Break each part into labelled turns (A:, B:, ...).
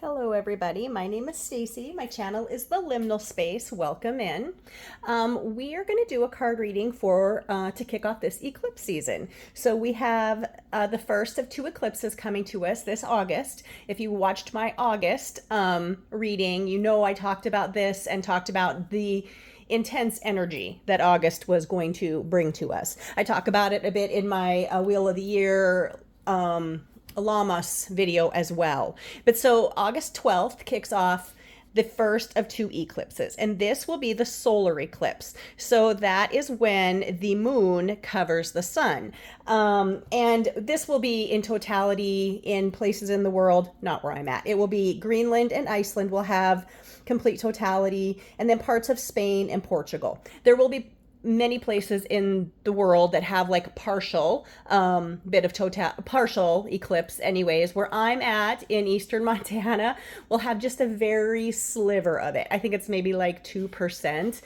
A: Hello everybody, my name is Stacy. My channel is The Liminal Space. Welcome in. We are going to do a card reading for to kick off this eclipse season. So we have the first of two eclipses coming to us this August. If you watched my August reading, you know I talked about this and talked about the intense energy that August was going to bring to us. I talk about it a bit in my Wheel of the Year Lamas video as well. But so August 12th kicks off the first of two eclipses, and this will be the solar eclipse. So that is when the moon covers the sun. And this will be in totality in places in the world, not where I'm at. It will be Greenland and Iceland will have complete totality, and then parts of Spain and Portugal. There will be many places in the world that have like partial partial eclipse anyways. Where I'm at in eastern Montana, we'll have just a very sliver of it. I think it's maybe like 2%.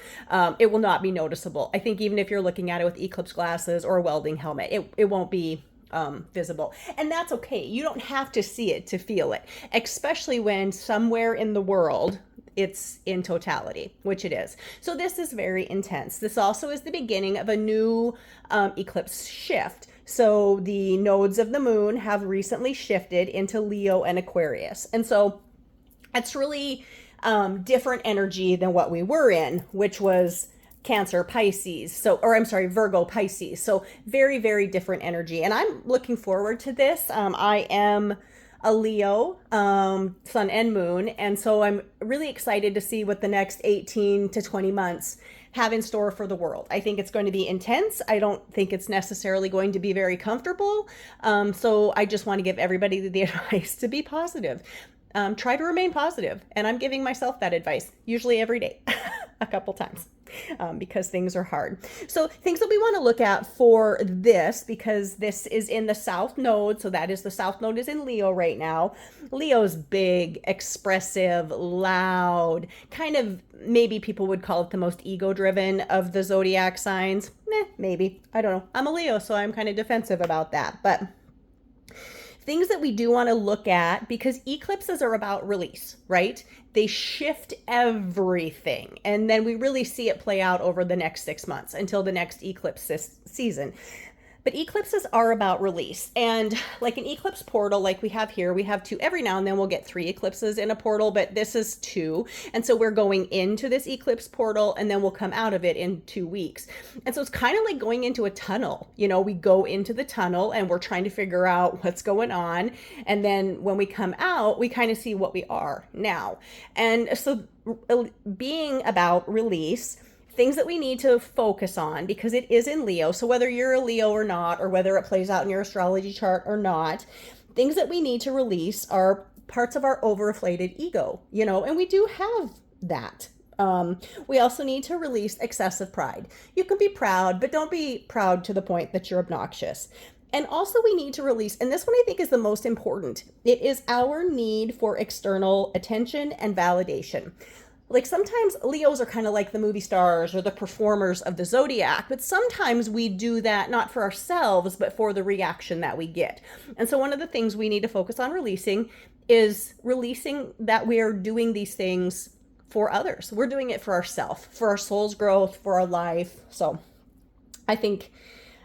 A: It will not be noticeable. I think even if you're looking at it with eclipse glasses or a welding helmet, it won't be visible. And that's okay. You don't have to see it to feel it, especially when somewhere in the world it's in totality, which it is. So this is very intense. This also is the beginning of a new eclipse shift. So the nodes of the moon have recently shifted into Leo and Aquarius. And so it's really different energy than what we were in, which was Cancer, Pisces. So, or I'm sorry, Virgo, Pisces. So very, very different energy. And I'm looking forward to this. I am a Leo, sun and moon. And so I'm really excited to see what the next 18 to 20 months have in store for the world. I think it's going to be intense. I don't think it's necessarily going to be very comfortable. So I just want to give everybody the advice to be positive. Try to remain positive. And I'm giving myself that advice, usually every day, a couple times. Because things are hard. So things that we want to look at for this, because this is in the South Node. So that is, the South Node is in Leo right now. Leo's big, expressive, loud, kind of, maybe people would call it the most ego-driven of the zodiac signs. Maybe. I don't know. I'm a Leo, so I'm kind of defensive about that. But things that we do want to look at, because eclipses are about release, right? They shift everything. And then we really see it play out over the next 6 months until the next eclipse season. But eclipses are about release. And like an eclipse portal, like we have here, we have two. Every now and then we'll get 3 eclipses in a portal, but this is 2. And so we're going into this eclipse portal and then we'll come out of it in 2 weeks. And so it's kind of like going into a tunnel. You know, we go into the tunnel and we're trying to figure out what's going on. And then when we come out, we kind of see what we are now. And so being about release, things that we need to focus on, because it is in Leo. So whether you're a Leo or not, or whether it plays out in your astrology chart or not, things that we need to release are parts of our overinflated ego, you know, and we do have that. We also need to release excessive pride. You can be proud, but don't be proud to the point that you're obnoxious. And also we need to release, and this one I think is the most important, it is our need for external attention and validation. Like sometimes Leos are kind of like the movie stars or the performers of the zodiac, but sometimes we do that not for ourselves, but for the reaction that we get. And so one of the things we need to focus on releasing is releasing that we're doing these things for others. We're doing it for ourselves, for our soul's growth, for our life. So I think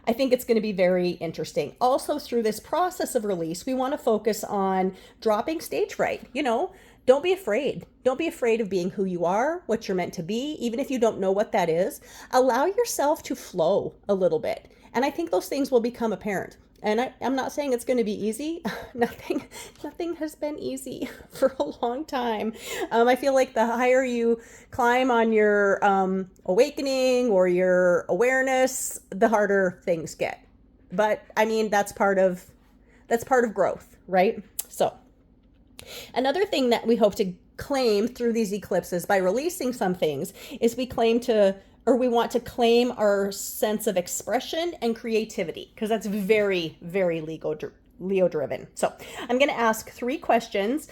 A: it's going to be very interesting. Also, through this process of release, we want to focus on dropping stage fright. You know, don't be afraid. Don't be afraid of being who you are, what you're meant to be, even if you don't know what that is. Allow yourself to flow a little bit. And I think those things will become apparent. And I'm not saying it's going to be easy. Nothing has been easy for a long time. I feel like the higher you climb on your awakening or your awareness, the harder things get. But I mean, that's part of growth, right? So another thing that we hope to claim through these eclipses by releasing some things is we want to claim our sense of expression and creativity, because that's very, very Leo driven. So I'm going to ask 3 questions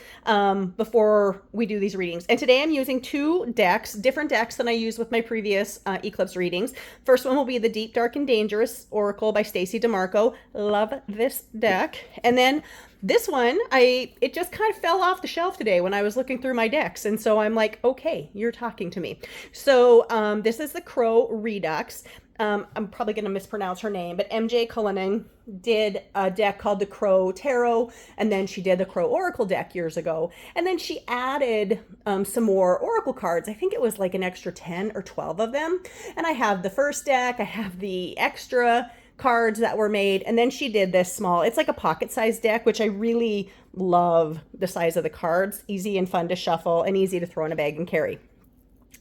A: before we do these readings. And today I'm using 2 decks, different decks than I used with my previous eclipse readings. First one will be the Deep, Dark, and Dangerous Oracle by Stacy DeMarco. Love this deck. And then This one, it just kind of fell off the shelf today when I was looking through my decks. And so I'm like, okay, you're talking to me. So this is the Crow Redux. I'm probably going to mispronounce her name, but MJ Cullinan did a deck called the Crow Tarot, and then she did the Crow Oracle deck years ago. And then she added some more Oracle cards. I think it was like an extra 10 or 12 of them. And I have the first deck, I have the extra cards that were made, and then she did this small, it's like a pocket-sized deck, which I really love the size of the cards. Easy and fun to shuffle and easy to throw in a bag and carry.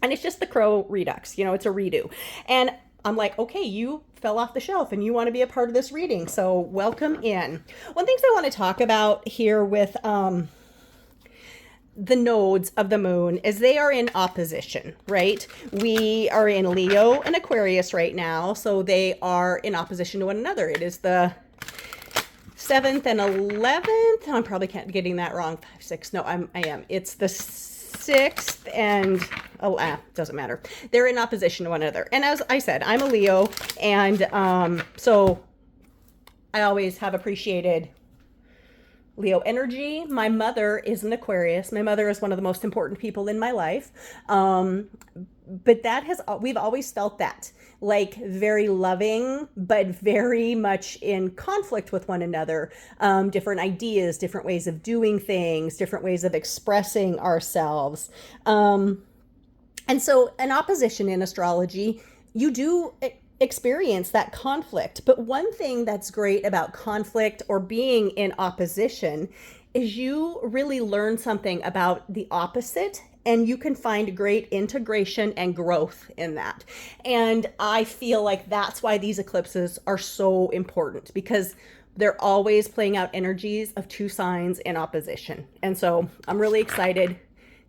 A: And it's just the Crow Redux, you know, it's a redo. And I'm like, okay, you fell off the shelf and you want to be a part of this reading, so welcome in. One thing I want to talk about here with the nodes of the moon is they are in opposition, right? We are in Leo and Aquarius right now, so they are in opposition to one another. It is the 7th and 11th. I'm probably getting that wrong. 5, 6. No, I am. It's the 6th and doesn't matter. They're in opposition to one another. And as I said, I'm a Leo, and so I always have appreciated Leo energy. My mother is an Aquarius. My mother is one of the most important people in my life. But we've always felt that, like, very loving, but very much in conflict with one another. Different ideas, different ways of doing things, different ways of expressing ourselves. And so an opposition in astrology, you do experience that conflict. But one thing that's great about conflict or being in opposition is you really learn something about the opposite, and you can find great integration and growth in that. And I feel like that's why these eclipses are so important, because they're always playing out energies of two signs in opposition. And so I'm really excited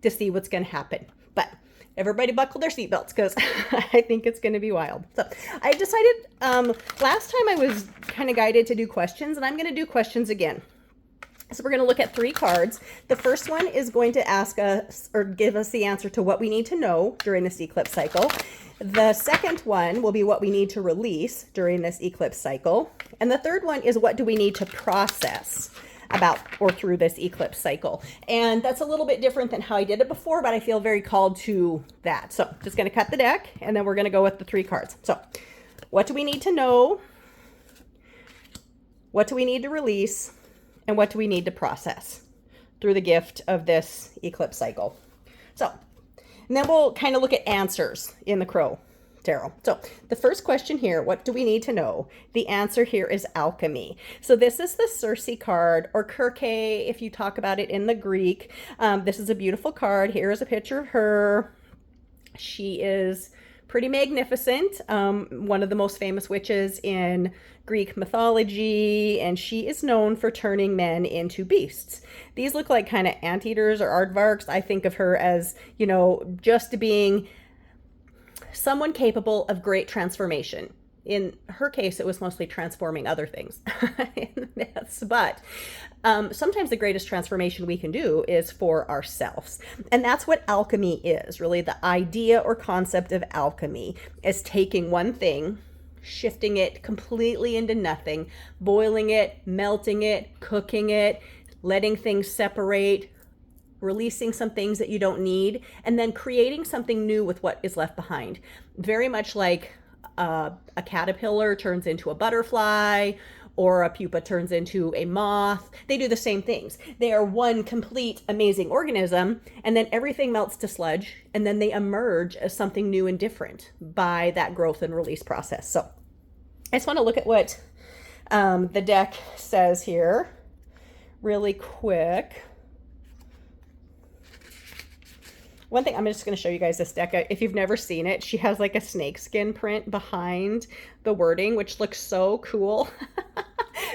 A: to see what's going to happen. But everybody buckle their seatbelts, because I think it's going to be wild. So I decided last time I was kind of guided to do questions, and I'm going to do questions again. So we're going to look at 3 cards. The first one is going to ask us or give us the answer to what we need to know during this eclipse cycle. The second one will be what we need to release during this eclipse cycle. And the third one is what do we need to process about or through this eclipse cycle. And that's a little bit different than how I did it before, but I feel very called to that. So just going to cut the deck, and then we're going to go with the 3 cards. So what do we need to know? What do we need to release? And what do we need to process through the gift of this eclipse cycle? So, and then we'll kind of look at answers in the Crow Tarot. So the first question here, what do we need to know? The answer here is alchemy. So this is the Circe card, or Kirke if you talk about it in the Greek. This is a beautiful card. Here is a picture of her. She is pretty magnificent, one of the most famous witches in Greek mythology, and she is known for turning men into beasts. These look like kind of anteaters or aardvarks. I think of her as, you know, just being someone capable of great transformation. In her case, it was mostly transforming other things in the myths, but sometimes the greatest transformation we can do is for ourselves. And that's what alchemy is, really. The idea or concept of alchemy is taking one thing, shifting it completely into nothing, boiling it, melting it, cooking it, letting things separate, releasing some things that you don't need, and then creating something new with what is left behind. Very much like a caterpillar turns into a butterfly, or a pupa turns into a moth. They do the same things. They are one complete amazing organism, and then everything melts to sludge, and then they emerge as something new and different by that growth and release process. So I just want to look at what the deck says here really quick. One thing, I'm just going to show you guys this deck. If you've never seen it, she has like a snakeskin print behind the wording, which looks so cool.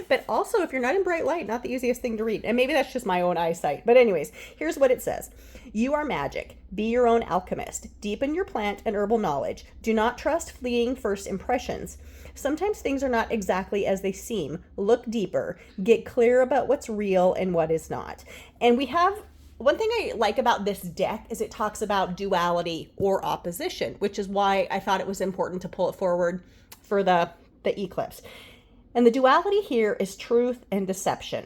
A: But also, if you're not in bright light, not the easiest thing to read. And maybe that's just my own eyesight. But anyways, here's what it says. You are magic. Be your own alchemist. Deepen your plant and herbal knowledge. Do not trust fleeting first impressions. Sometimes things are not exactly as they seem. Look deeper. Get clear about what's real and what is not. And we have... One thing I like about this deck is it talks about duality or opposition, which is why I thought it was important to pull it forward for the eclipse. And the duality here is truth and deception.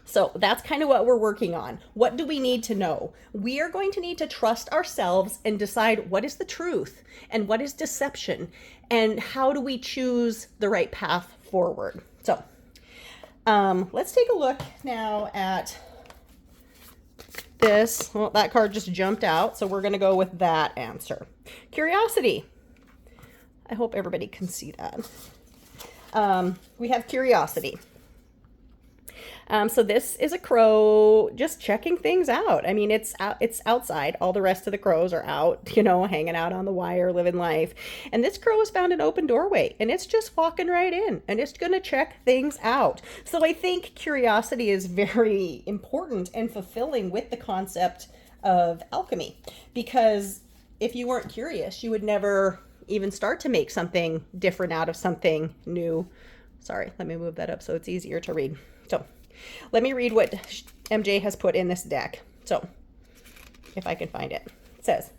A: So that's kind of what we're working on. What do we need to know? We are going to need to trust ourselves and decide what is the truth and what is deception and how do we choose the right path forward. So let's take a look now at this. Well, that card just jumped out, so we're going to go with that answer. Curiosity. I hope everybody can see that. We have curiosity. So this is a crow just checking things out. I mean, it's outside. All the rest of the crows are out, hanging out on the wire, living life. And this crow has found an open doorway and it's just walking right in and it's going to check things out. So I think curiosity is very important and fulfilling with the concept of alchemy, because if you weren't curious, you would never even start to make something different out of something new. Sorry, let me move that up so it's easier to read. So let me read what MJ has put in this deck. So if I can find it. It says,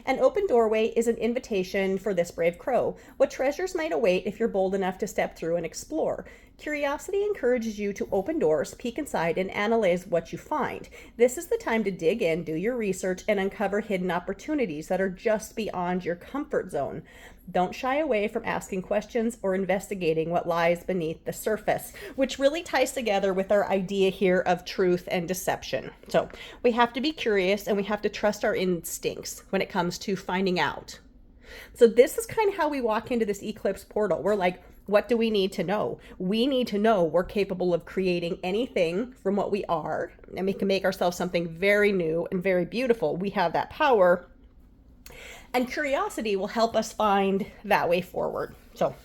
A: an open doorway is an invitation for this brave crow. What treasures might await if you're bold enough to step through and explore? Curiosity encourages you to open doors, peek inside, and analyze what you find. This is the time to dig in, do your research, and uncover hidden opportunities that are just beyond your comfort zone. Don't shy away from asking questions or investigating what lies beneath the surface, which really ties together with our idea here of truth and deception. So we have to be curious and we have to trust our instincts when it comes to finding out. So this is kind of how we walk into this eclipse portal. We're like, what do we need to know? We need to know we're capable of creating anything from what we are, and we can make ourselves something very new and very beautiful. We have that power. And curiosity will help us find that way forward. So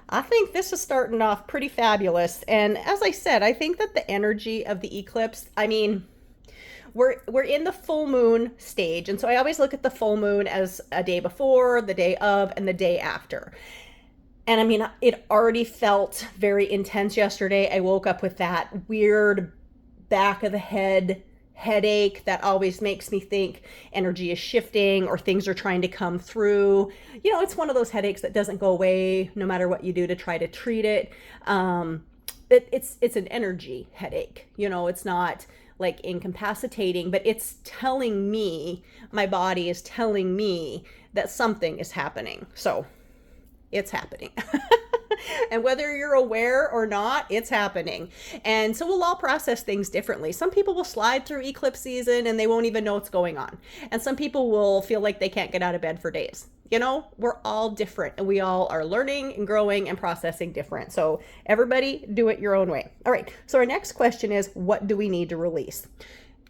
A: I think this is starting off pretty fabulous. And as I said, I think that the energy of the eclipse, I mean, we're in the full moon stage. And so I always look at the full moon as a day before, the day of, and the day after. And I mean, it already felt very intense yesterday. I woke up with that weird back of the head headache that always makes me think energy is shifting or things are trying to come through. It's one of those headaches that doesn't go away no matter what you do to try to treat it. It's an energy headache. It's not like incapacitating, but it's telling me, my body is telling me that something is happening. So it's happening. And whether you're aware or not, it's happening. And so we'll all process things differently. Some people will slide through eclipse season and they won't even know what's going on. And some people will feel like they can't get out of bed for days. We're all different and we all are learning and growing and processing different. So everybody do it your own way. All right. So our next question is, what do we need to release?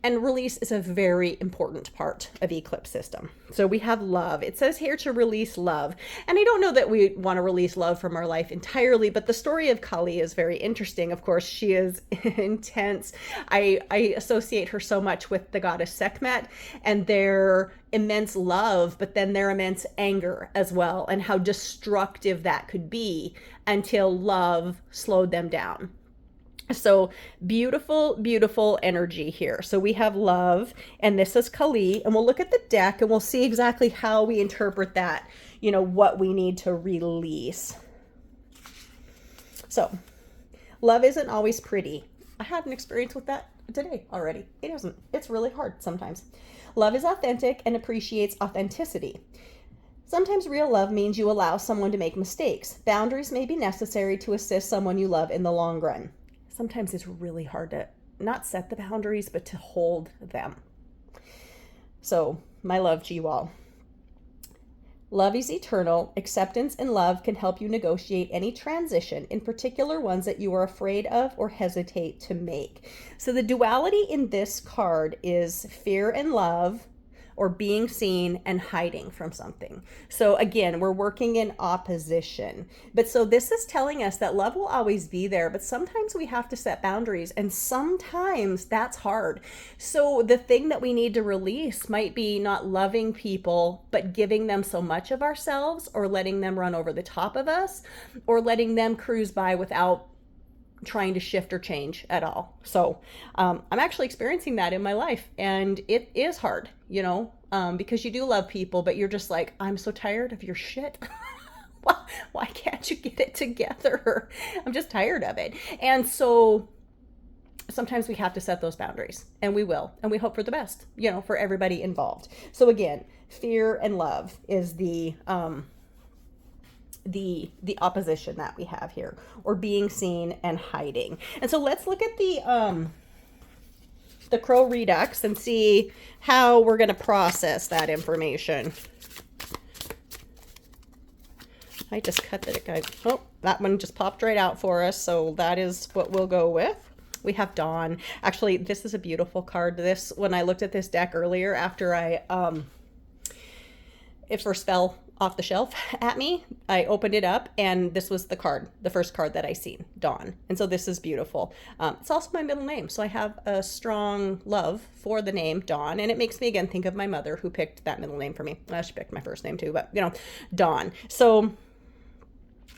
A: And release is a very important part of eclipse system. So we have love. It says here to release love. And I don't know that we want to release love from our life entirely, but the story of Kali is very interesting. Of course, she is intense. I associate her so much with the goddess Sekhmet and their immense love, but then their immense anger as well, and how destructive that could be until love slowed them down. So beautiful, beautiful energy here. So we have love, and this is Kali, and we'll look at the deck and we'll see exactly how we interpret that, what we need to release. So love isn't always pretty. I had an experience with that today already. It isn't. It's really hard sometimes. Love is authentic and appreciates authenticity. Sometimes real love means you allow someone to make mistakes. Boundaries may be necessary to assist someone you love in the long run. Sometimes it's really hard to not set the boundaries, but to hold them. So, my love to you all. Love is eternal. Acceptance and love can help you negotiate any transition, in particular ones that you are afraid of or hesitate to make. So the duality in this card is fear and love, or being seen and hiding from something. So again, we're working in opposition. But so this is telling us that love will always be there, but sometimes we have to set boundaries, and sometimes that's hard. So the thing that we need to release might be not loving people, but giving them so much of ourselves, or letting them run over the top of us, or letting them cruise by without trying to shift or change at all. So I'm actually experiencing that in my life, and it is hard, because you do love people, but you're just like, I'm so tired of your shit. Why can't you get it together? I'm just tired of it. And so sometimes we have to set those boundaries, and we will, and we hope for the best, you know, for everybody involved. So again, fear and love is the opposition that we have here, or being seen and hiding. And so let's look at the Crow Redux and see how we're going to process that information. I just cut that, guys. Oh, that one just popped right out for us. So that is what we'll go with. We have Dawn. Actually, this is a beautiful card. This, when I looked at this deck earlier after it first fell off the shelf at me, I opened it up and this was the card, the first card that I seen, Dawn. And so this is beautiful. It's also my middle name, so I have a strong love for the name Dawn, and it makes me again think of my mother who picked that middle name for me. Well, she picked my first name too, but you know, Dawn. So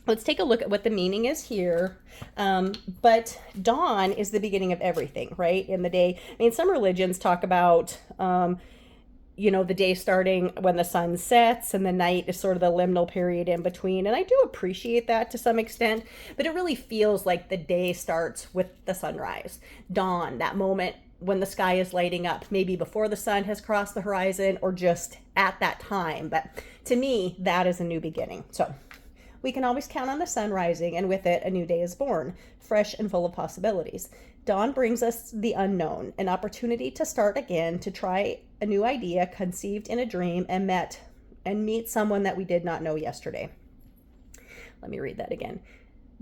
A: let's take a look at what the meaning is here. But dawn is the beginning of everything, right? In the day. I mean, some religions talk about, you know, the day starting when the sun sets, and the night is sort of the liminal period in between. And I do appreciate that to some extent, but it really feels like the day starts with the sunrise. Dawn, that moment when the sky is lighting up, maybe before the sun has crossed the horizon or just at that time. But to me, that is a new beginning. So we can always count on the sun rising, and with it, a new day is born, fresh and full of possibilities. Dawn brings us the unknown, an opportunity to start again, to try a new idea conceived in a dream and meet someone that we did not know yesterday. Let me read that again.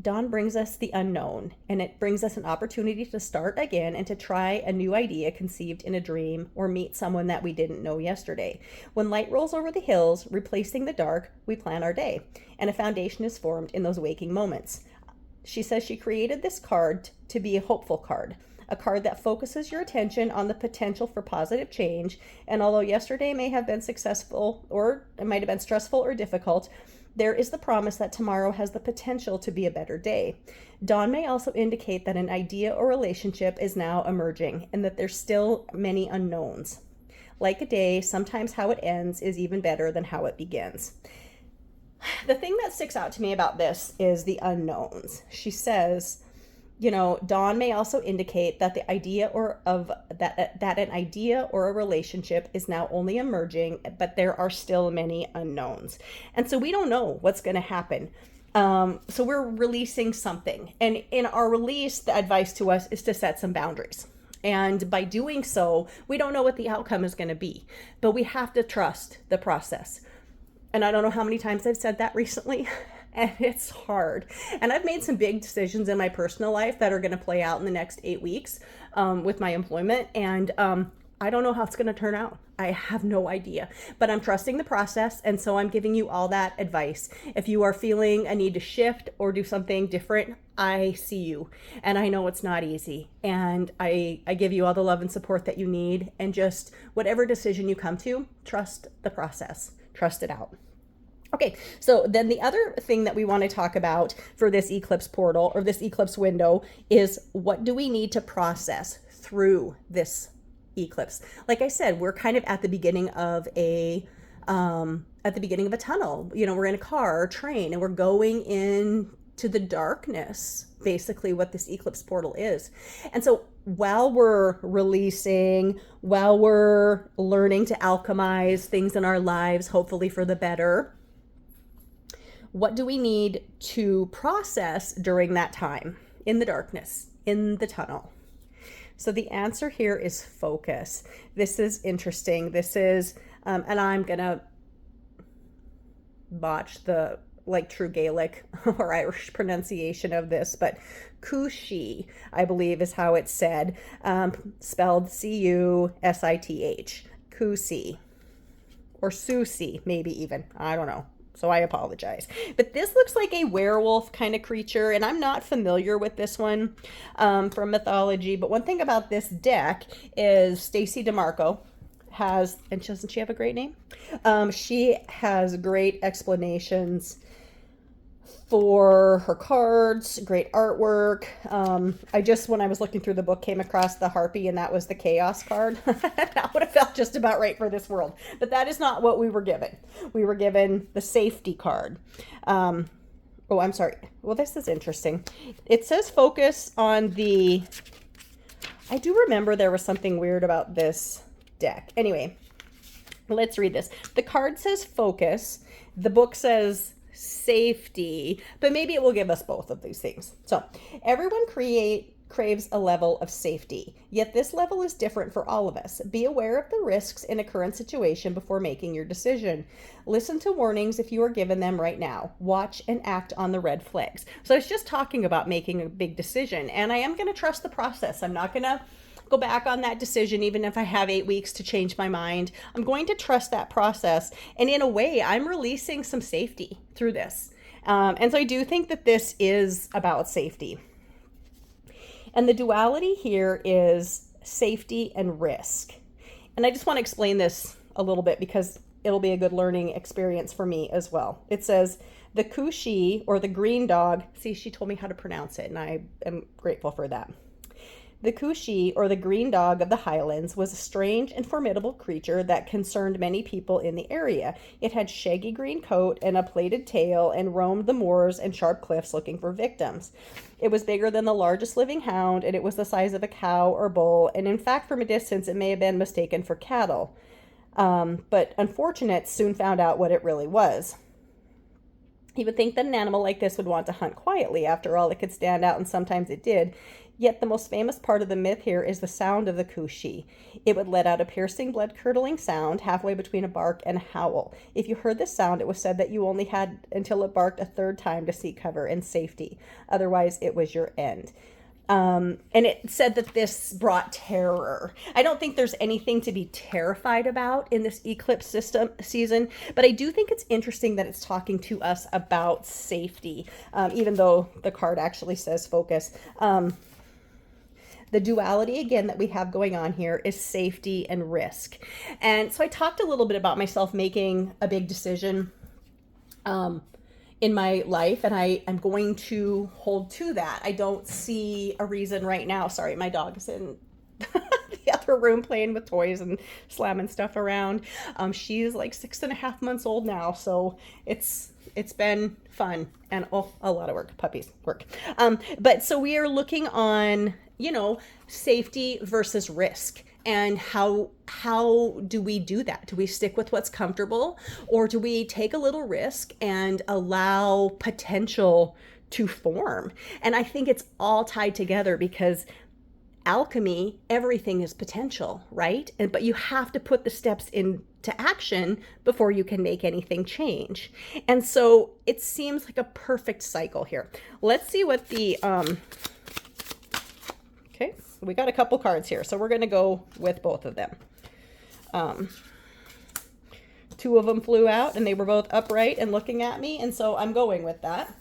A: Dawn brings us the unknown, and it brings us an opportunity to start again and to try a new idea conceived in a dream or meet someone that we didn't know yesterday. When light rolls over the hills, replacing the dark, we plan our day, and a foundation is formed in those waking moments. She says she created this card to be a hopeful card, a card that focuses your attention on the potential for positive change. And although yesterday may have been successful, or it might have been stressful or difficult, there is the promise that tomorrow has the potential to be a better day. Dawn may also indicate that an idea or relationship is now emerging, and that there's still many unknowns. Like a day, sometimes how it ends is even better than how it begins. The thing that sticks out to me about this is the unknowns. She says, you know, dawn may also indicate that the idea that an idea or a relationship is now only emerging, but there are still many unknowns. And so we don't know what's going to happen. So we're releasing something. And in our release, the advice to us is to set some boundaries. And by doing so, we don't know what the outcome is going to be, but we have to trust the process. And I don't know how many times I've said that recently, and it's hard. And I've made some big decisions in my personal life that are going to play out in the next 8 weeks with my employment. And I don't know how it's going to turn out. I have no idea, but I'm trusting the process. And so I'm giving you all that advice. If you are feeling a need to shift or do something different, I see you, and I know it's not easy. And I give you all the love and support that you need. And just whatever decision you come to, trust the process. Trust it out. Okay, so then the other thing that we want to talk about for this eclipse portal or this eclipse window is, what do we need to process through this eclipse? Like I said, we're kind of at the beginning of a tunnel. You know, we're in a car or train, and we're going into the darkness, basically what this eclipse portal is. And so while we're releasing, while we're learning to alchemize things in our lives, hopefully for the better, what do we need to process during that time in the darkness, in the tunnel? So the answer here is focus. This is interesting. This is, and I'm going to botch the true Gaelic or Irish pronunciation of this, but Cushie, I believe is how it's said, spelled C-U-S-I-T-H, Cusi, or Susie, maybe even, I don't know. So I apologize. But this looks like a werewolf kind of creature, and I'm not familiar with this one from mythology. But one thing about this deck is Stacy DeMarco has, and doesn't she have a great name? She has great explanations for her cards, great artwork. When I was looking through the book, came across the Harpy, and that was the Chaos card. That would have felt just about right for this world. But that is not what we were given. We were given the Safety card. Oh, I'm sorry. Well, this is interesting. It says focus on the I do remember there was something weird about this deck. Anyway, let's read this. The card says focus. The book says safety, but maybe it will give us both of these things. So everyone craves a level of safety, yet this level is different for all of us. Be aware of the risks in a current situation before making your decision. Listen to warnings if you are given them right now. Watch and act on the red flags. So I was just talking about making a big decision, and I am going to trust the process. I'm not going to go back on that decision even if I have 8 weeks to change my mind. I'm going to trust that process, and in a way, I'm releasing some safety through this. And so I do think that this is about safety. And the duality here is safety and risk. And I just want to explain this a little bit because it'll be a good learning experience for me as well. It says, the Kushi, or the green dog, see, she told me how to pronounce it, and I am grateful for that. The Kushi, or the green dog of the highlands, was a strange and formidable creature that concerned many people in the area. It had shaggy green coat and a plaited tail and roamed the moors and sharp cliffs looking for victims. It was bigger than the largest living hound, and it was the size of a cow or bull, and in fact, from a distance, it may have been mistaken for cattle. But unfortunates soon found out what it really was. You would think that an animal like this would want to hunt quietly. After all, it could stand out, and sometimes it did. Yet the most famous part of the myth here is the sound of the Kushi. It would let out a piercing, blood-curdling sound halfway between a bark and a howl. If you heard this sound, it was said that you only had until it barked a third time to seek cover and safety. Otherwise, it was your end. And it said that this brought terror. I don't think there's anything to be terrified about in this eclipse season, but I do think it's interesting that it's talking to us about safety, even though the card actually says focus. The duality, again, that we have going on here is safety and risk. And so I talked a little bit about myself making a big decision in my life, and I am going to hold to that. I don't see a reason right now. Sorry, my dog is in the other room playing with toys and slamming stuff around. She's like 6.5 months old now, so it's been fun and a lot of work. Puppies work. But so we are looking on, safety versus risk. And how do we do that? Do we stick with what's comfortable, or do we take a little risk and allow potential to form? And I think it's all tied together, because alchemy, everything is potential, right? But you have to put the steps into action before you can make anything change. And so it seems like a perfect cycle here. Let's see what the okay, we got a couple cards here, so we're going to go with both of them. Two of them flew out, and they were both upright and looking at me, and so I'm going with that.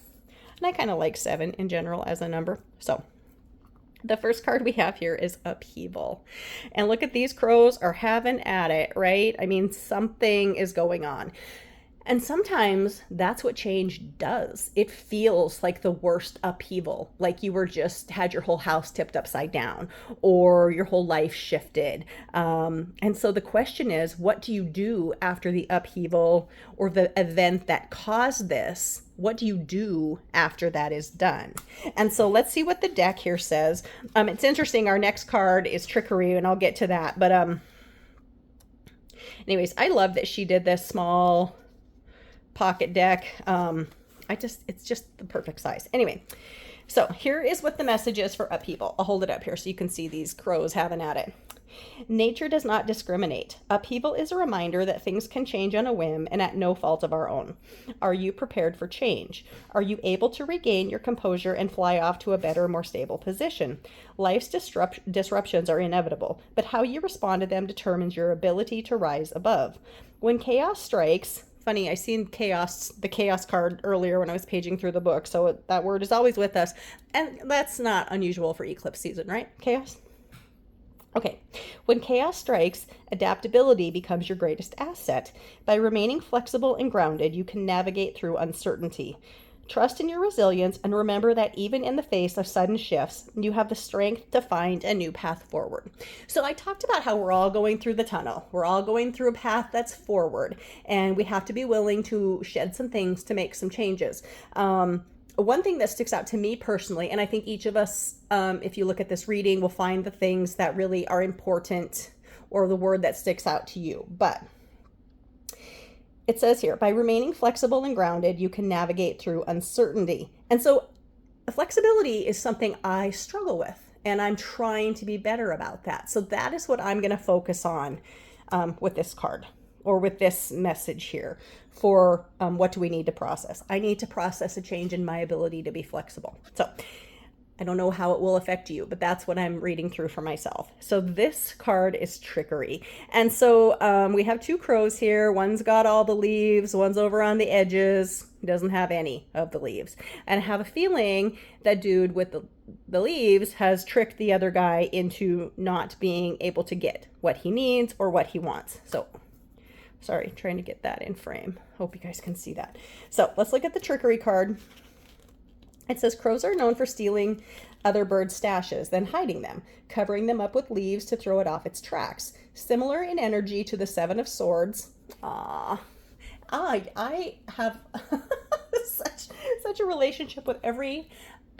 A: And I kind of like 7 in general as a number. So the first card we have here is upheaval. And look at these crows are having at it, right? I mean, something is going on. And sometimes that's what change does. It feels like the worst upheaval, like you were just had your whole house tipped upside down, or your whole life shifted. And so the question is, what do you do after the upheaval or the event that caused this? What do you do after that is done? And so let's see what the deck here says. It's interesting. Our next card is trickery, and I'll get to that. But anyways, I love that she did this small pocket deck. It's just the perfect size. Anyway, so here is what the message is for upheaval. I'll hold it up here so you can see these crows having at it. Nature does not discriminate. Upheaval is a reminder that things can change on a whim and at no fault of our own. Are you prepared for change? Are you able to regain your composure and fly off to a better, more stable position? Life's disruptions are inevitable, but how you respond to them determines your ability to rise above. When chaos strikes, funny, I seen the chaos card earlier when I was paging through the book, so that word is always with us, and that's not unusual for eclipse season, right? Chaos? Okay, when chaos strikes, adaptability becomes your greatest asset. By remaining flexible and grounded, you can navigate through uncertainty. Trust in your resilience, and remember that even in the face of sudden shifts, you have the strength to find a new path forward. So I talked about how we're all going through the tunnel. We're all going through a path that's forward, and we have to be willing to shed some things to make some changes. one thing that sticks out to me personally, and I think each of us, if you look at this reading, will find the things that really are important or the word that sticks out to you. But it says here, by remaining flexible and grounded, you can navigate through uncertainty. And so flexibility is something I struggle with, and I'm trying to be better about that. So that is what I'm going to focus on with this card, or with this message here for what do we need to process. I need to process a change in my ability to be flexible. So I don't know how it will affect you, but that's what I'm reading through for myself. So this card is trickery. And so we have two crows here. One's got all the leaves, one's over on the edges. He doesn't have any of the leaves. And I have a feeling that dude with the leaves has tricked the other guy into not being able to get what he needs or what he wants. So, sorry, trying to get that in frame. Hope you guys can see that. So let's look at the trickery card. It says, crows are known for stealing other birds' stashes, then hiding them, covering them up with leaves to throw it off its tracks. Similar in energy to the Seven of Swords. I have such a relationship with every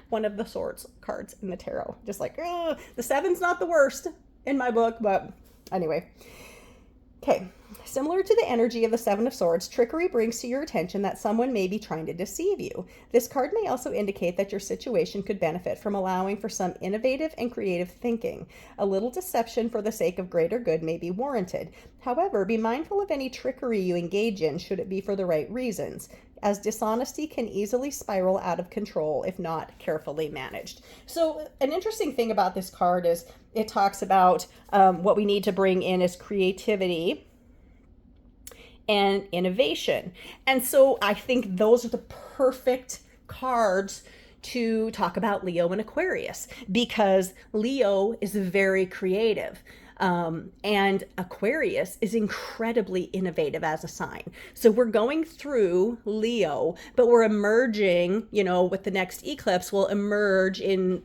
A: one of the swords cards in the tarot. Just like, the seven's not the worst in my book, but anyway. Okay, similar to the energy of the Seven of Swords, trickery brings to your attention that someone may be trying to deceive you. This card may also indicate that your situation could benefit from allowing for some innovative and creative thinking. A little deception for the sake of greater good may be warranted. However, be mindful of any trickery you engage in should it be for the right reasons, as dishonesty can easily spiral out of control if not carefully managed. So an interesting thing about this card is it talks about what we need to bring in is creativity and innovation. And so I think those are the perfect cards to talk about Leo and Aquarius, because Leo is very creative. And Aquarius is incredibly innovative as a sign. So we're going through Leo, but we're emerging, with the next eclipse, we'll emerge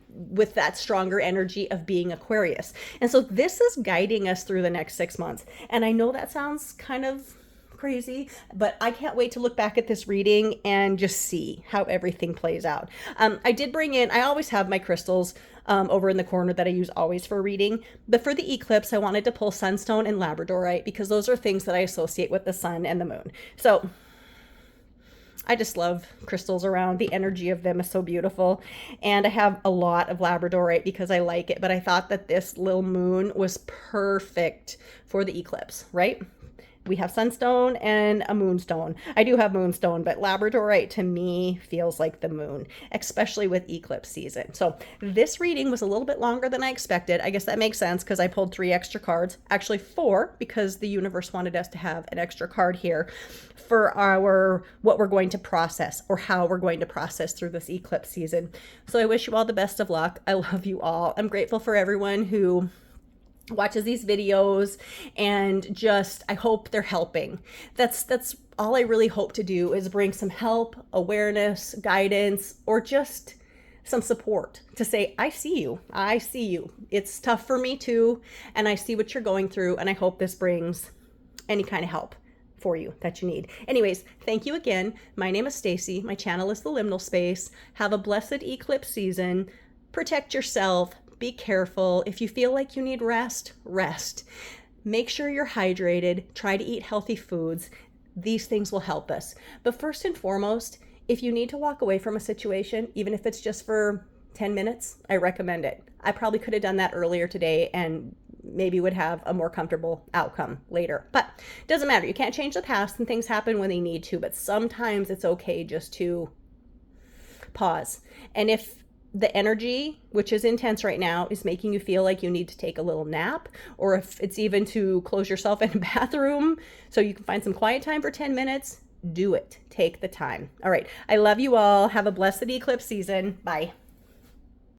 A: with that stronger energy of being Aquarius. And so this is guiding us through the next 6 months. And I know that sounds kind of crazy, but I can't wait to look back at this reading and just see how everything plays out. I did bring in, I always have my crystals over in the corner that I use always for reading, but for the eclipse I wanted to pull sunstone and labradorite because those are things that I associate with the sun and the moon. So I just love crystals around. The energy of them is so beautiful. And I have a lot of labradorite because I like it, but I thought that this little moon was perfect for the eclipse, right? We have sunstone and a moonstone. I do have moonstone, but labradorite to me feels like the moon, especially with eclipse season. So this reading was a little bit longer than I expected. I guess that makes sense because I pulled 3 extra cards, actually 4, because the universe wanted us to have an extra card here for what we're going to process, or how we're going to process through this eclipse season. So I wish you all the best of luck. I love you all. I'm grateful for everyone who watches these videos, and just I hope they're helping. That's all I really hope to do, is bring some help, awareness, guidance, or just some support to say, I see you. It's tough for me too, and I see what you're going through, and I hope this brings any kind of help for you that you need. Anyways, thank you again. My name is Stacy. My channel is The Liminal Space. Have a blessed eclipse season. Protect yourself. Be careful. If you feel like you need rest, rest. Make sure you're hydrated. Try to eat healthy foods. These things will help us. But first and foremost, if you need to walk away from a situation, even if it's just for 10 minutes, I recommend it. I probably could have done that earlier today and maybe would have a more comfortable outcome later. But it doesn't matter. You can't change the past, and things happen when they need to. But sometimes it's okay just to pause. And if the energy, which is intense right now, is making you feel like you need to take a little nap, or if it's even to close yourself in a bathroom so you can find some quiet time for 10 minutes, do it. Take the time. All right. I love you all. Have a blessed eclipse season. Bye.